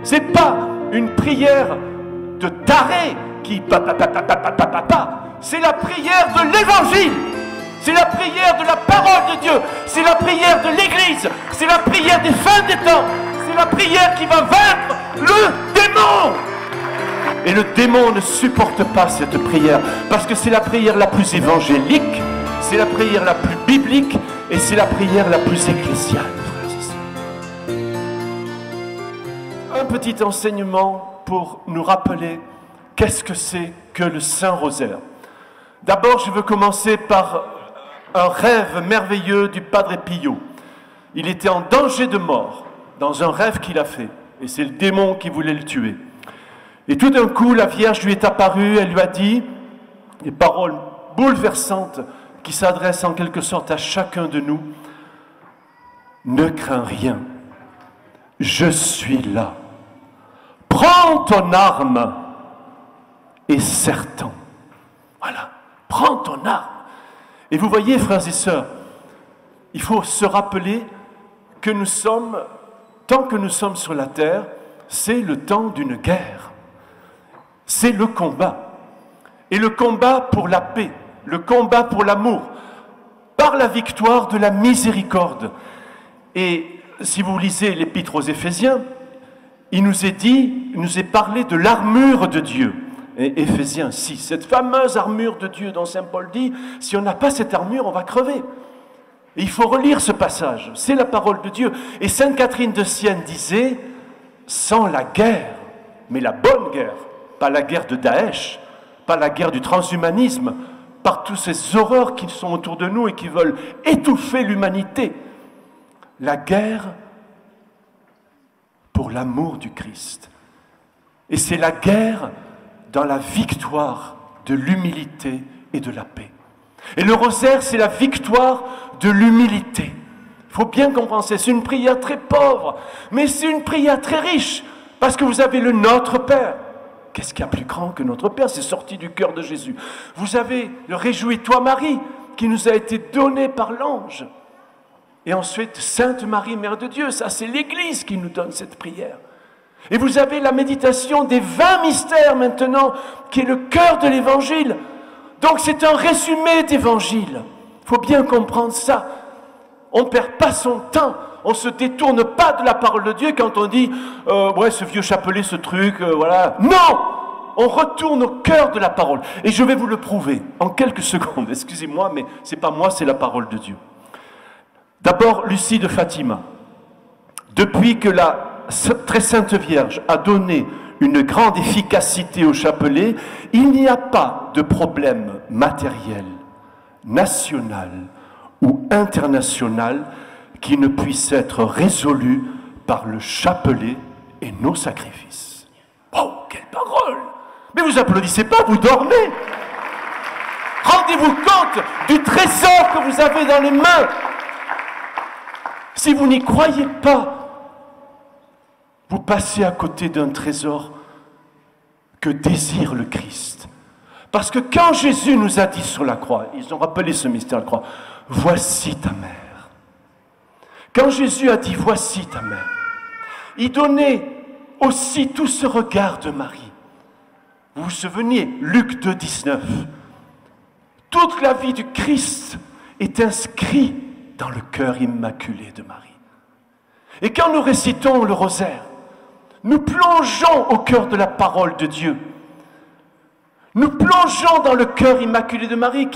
C'est pas une prière de taré qui c'est la prière de l'évangile. C'est la prière de la parole de Dieu. C'est la prière de l'Église. C'est la prière des fins des temps. C'est la prière qui va vaincre le démon. Et le démon ne supporte pas cette prière parce que c'est la prière la plus évangélique, c'est la prière la plus biblique et c'est la prière la plus ecclésiale. Un petit enseignement pour nous rappeler qu'est-ce que c'est que le Saint-Rosaire. D'abord, je veux commencer par un rêve merveilleux du Padre Pio. Il était en danger de mort dans un rêve qu'il a fait. Et c'est le démon qui voulait le tuer. Et tout d'un coup, la Vierge lui est apparue, elle lui a dit des paroles bouleversantes qui s'adressent en quelque sorte à chacun de nous. Ne crains rien, je suis là. Prends ton arme et serre-t'en. Voilà, prends ton arme. Et vous voyez, frères et sœurs, il faut se rappeler que nous sommes, tant que nous sommes sur la terre, c'est le temps d'une guerre. C'est le combat. Et le combat pour la paix, le combat pour l'amour, par la victoire de la miséricorde. Et si vous lisez l'Épître aux Éphésiens, il nous est parlé de l'armure de Dieu. Et Éphésiens 6, cette fameuse armure de Dieu dont Saint Paul dit, si on n'a pas cette armure, on va crever. Et il faut relire ce passage, c'est la parole de Dieu. Et Sainte Catherine de Sienne disait, sans la guerre, mais la bonne guerre, pas la guerre de Daesh, pas la guerre du transhumanisme, par toutes ces horreurs qui sont autour de nous et qui veulent étouffer l'humanité. La guerre pour l'amour du Christ. Et c'est la guerre dans la victoire de l'humilité et de la paix. Et le rosaire, c'est la victoire de l'humilité. Il faut bien comprendre, c'est une prière très pauvre, mais c'est une prière très riche, parce que vous avez le Notre Père. Qu'est-ce qu'il y a plus grand que Notre Père? C'est sorti du cœur de Jésus. Vous avez le Réjouis-toi Marie, qui nous a été donné par l'ange. Et ensuite, Sainte Marie, Mère de Dieu, ça c'est l'Église qui nous donne cette prière. Et vous avez la méditation des 20 mystères maintenant, qui est le cœur de l'Évangile. Donc c'est un résumé d'Évangile. Il faut bien comprendre ça. On ne perd pas son temps. On ne se détourne pas de la parole de Dieu quand on dit « ouais, ce vieux chapelet, ce truc, voilà ». Non! On retourne au cœur de la parole. Et je vais vous le prouver en quelques secondes. Excusez-moi, mais ce n'est pas moi, c'est la parole de Dieu. D'abord, Lucie de Fatima. Depuis que la très sainte Vierge a donné une grande efficacité au chapelet, il n'y a pas de problème matériel, national ou international qui ne puisse être résolu par le chapelet et nos sacrifices. Oh, quelle parole! Mais vous applaudissez pas, vous dormez! Rendez-vous compte du trésor que vous avez dans les mains. Si vous n'y croyez pas, vous passez à côté d'un trésor que désire le Christ. Parce que quand Jésus nous a dit sur la croix, ils ont rappelé ce mystère de la croix, « Voici ta mère ». Quand Jésus a dit « Voici ta mère », il donnait aussi tout ce regard de Marie. Vous vous souvenez, Luc 2, 19. Toute la vie du Christ est inscrite dans le cœur immaculé de Marie. Et quand nous récitons le rosaire, nous plongeons au cœur de la parole de Dieu. Nous plongeons dans le cœur immaculé de Marie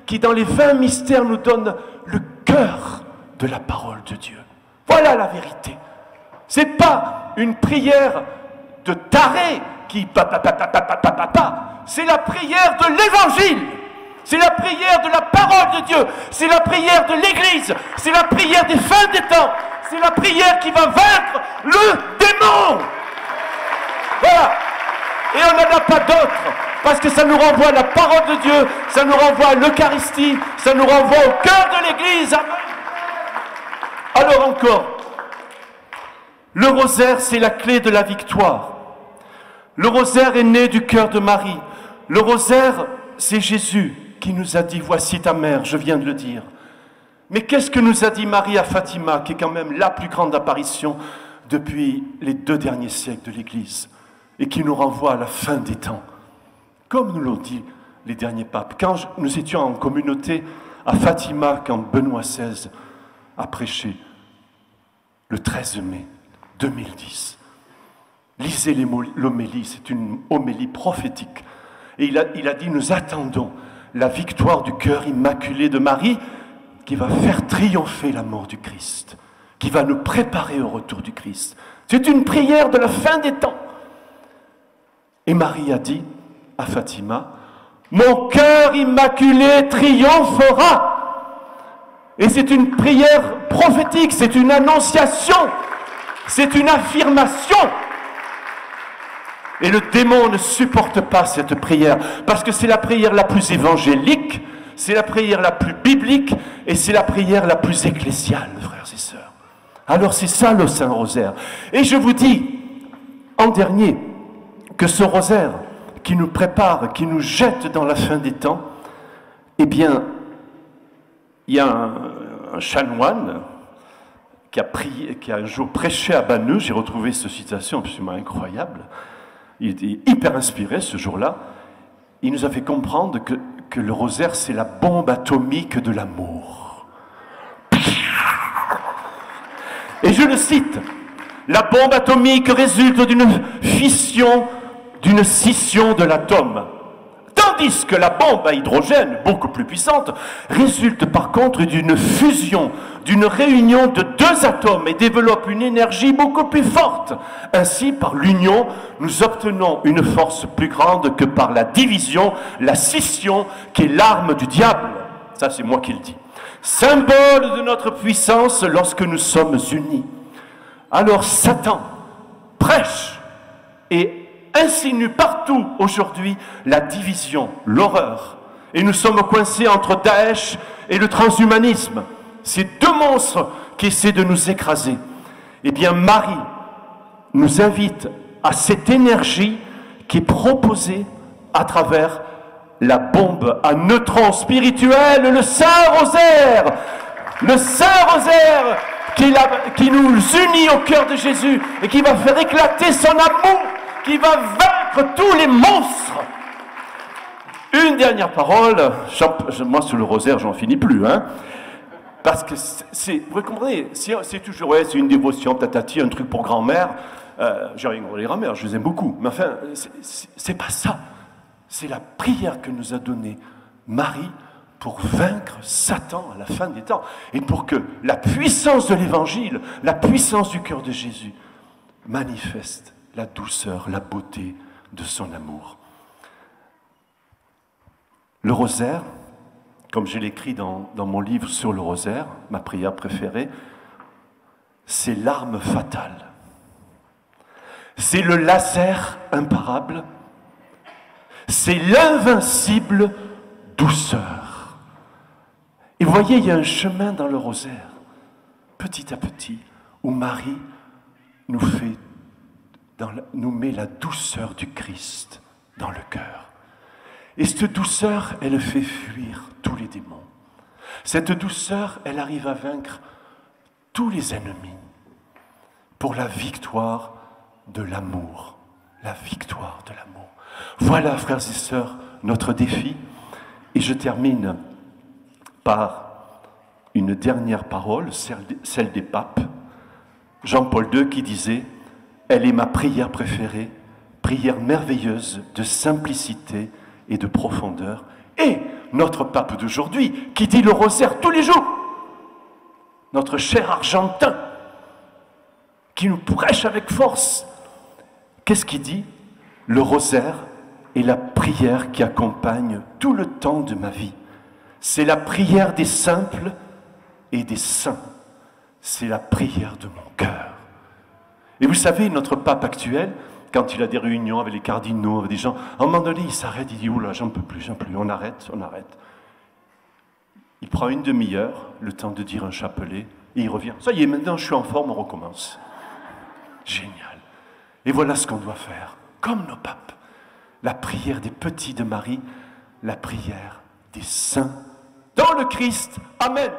qui dans les 20 mystères nous donne le cœur de la parole de Dieu. Voilà la vérité. Ce n'est pas une prière de taré qui c'est la prière de l'Évangile. C'est la prière de la parole de Dieu. C'est la prière de l'Église. C'est la prière des fins des temps. C'est la prière qui va vaincre le démon. Voilà. Et on n'en a pas d'autre. Parce que ça nous renvoie à la parole de Dieu. Ça nous renvoie à l'Eucharistie. Ça nous renvoie au cœur de l'Église. Amen. Alors encore, le rosaire, c'est la clé de la victoire. Le rosaire est né du cœur de Marie. Le rosaire, c'est Jésus qui nous a dit « Voici ta mère », je viens de le dire. Mais qu'est-ce que nous a dit Marie à Fatima, qui est quand même la plus grande apparition depuis les 2 derniers siècles de l'Église et qui nous renvoie à la fin des temps. Comme nous l'ont dit les derniers papes. Quand nous étions en communauté à Fatima, quand Benoît XVI a prêché, le 13 mai 2010, lisez l'homélie, c'est une homélie prophétique. Et il a dit, nous attendons la victoire du cœur immaculé de Marie qui va faire triompher la mort du Christ, qui va nous préparer au retour du Christ. C'est une prière de la fin des temps. Et Marie a dit à Fatima, mon cœur immaculé triomphera. Et c'est une prière prophétique, c'est une annonciation, c'est une affirmation. Et le démon ne supporte pas cette prière, parce que c'est la prière la plus évangélique, c'est la prière la plus biblique, et c'est la prière la plus ecclésiale, frères et sœurs. Alors c'est ça le Saint-Rosaire. Et je vous dis, en dernier, que ce rosaire qui nous prépare, qui nous jette dans la fin des temps, eh bien, il y a un chanoine qui a un jour prêché à Banneux. J'ai retrouvé cette citation absolument incroyable. Il était hyper inspiré ce jour-là. Il nous a fait comprendre que le rosaire, c'est la bombe atomique de l'amour. Et je le cite, la bombe atomique résulte d'une fission, d'une scission de l'atome. Tandis que la bombe à hydrogène, beaucoup plus puissante, résulte par contre d'une fusion, d'une réunion de 2 atomes et développe une énergie beaucoup plus forte. Ainsi, par l'union, nous obtenons une force plus grande que par la division, la scission, qui est l'arme du diable. Ça, c'est moi qui le dis. Symbole de notre puissance lorsque nous sommes unis. Alors Satan prêche et insinue partout aujourd'hui la division, l'horreur. Et nous sommes coincés entre Daesh et le transhumanisme. Ces 2 monstres qui essaient de nous écraser. Eh bien, Marie nous invite à cette énergie qui est proposée à travers la bombe à neutrons spirituels, le Saint-Rosaire. Le Saint-Rosaire qui nous unit au cœur de Jésus et qui va faire éclater son amour, qui va vaincre tous les monstres. Une dernière parole, moi sur le rosaire j'en finis plus, hein, parce que vous comprenez, c'est toujours, ouais, c'est une dévotion, tatati, un truc pour grand-mère, j'ai rien contre les grand-mères, je les aime beaucoup, mais enfin, c'est pas ça, c'est la prière que nous a donnée Marie pour vaincre Satan à la fin des temps, et pour que la puissance de l'Évangile, la puissance du cœur de Jésus manifeste la douceur, la beauté de son amour. Le rosaire, comme je l'écris dans mon livre sur le rosaire, ma prière préférée, c'est l'arme fatale. C'est le laser imparable. C'est l'invincible douceur. Et vous voyez, il y a un chemin dans le rosaire, petit à petit, où Marie nous met la douceur du Christ dans le cœur. Et cette douceur, elle fait fuir tous les démons. Cette douceur, elle arrive à vaincre tous les ennemis pour la victoire de l'amour. La victoire de l'amour. Voilà, frères et sœurs, notre défi. Et je termine par une dernière parole, celle des papes. Jean-Paul II qui disait « Elle est ma prière préférée, prière merveilleuse de simplicité et de profondeur. » Et notre pape d'aujourd'hui qui dit le rosaire tous les jours. Notre cher Argentin qui nous prêche avec force. Qu'est-ce qu'il dit? Le rosaire est la prière qui accompagne tout le temps de ma vie. C'est la prière des simples et des saints. C'est la prière de mon cœur. Et vous savez, notre pape actuel, quand il a des réunions avec les cardinaux, avec des gens, à un moment donné, il s'arrête, il dit « Oula, j'en peux plus, on arrête, on arrête. » Il prend une demi-heure, le temps de dire un chapelet, et il revient. « Ça y est, maintenant je suis en forme, on recommence. » Génial. Et voilà ce qu'on doit faire, comme nos papes. La prière des petits de Marie, la prière des saints dans le Christ. Amen.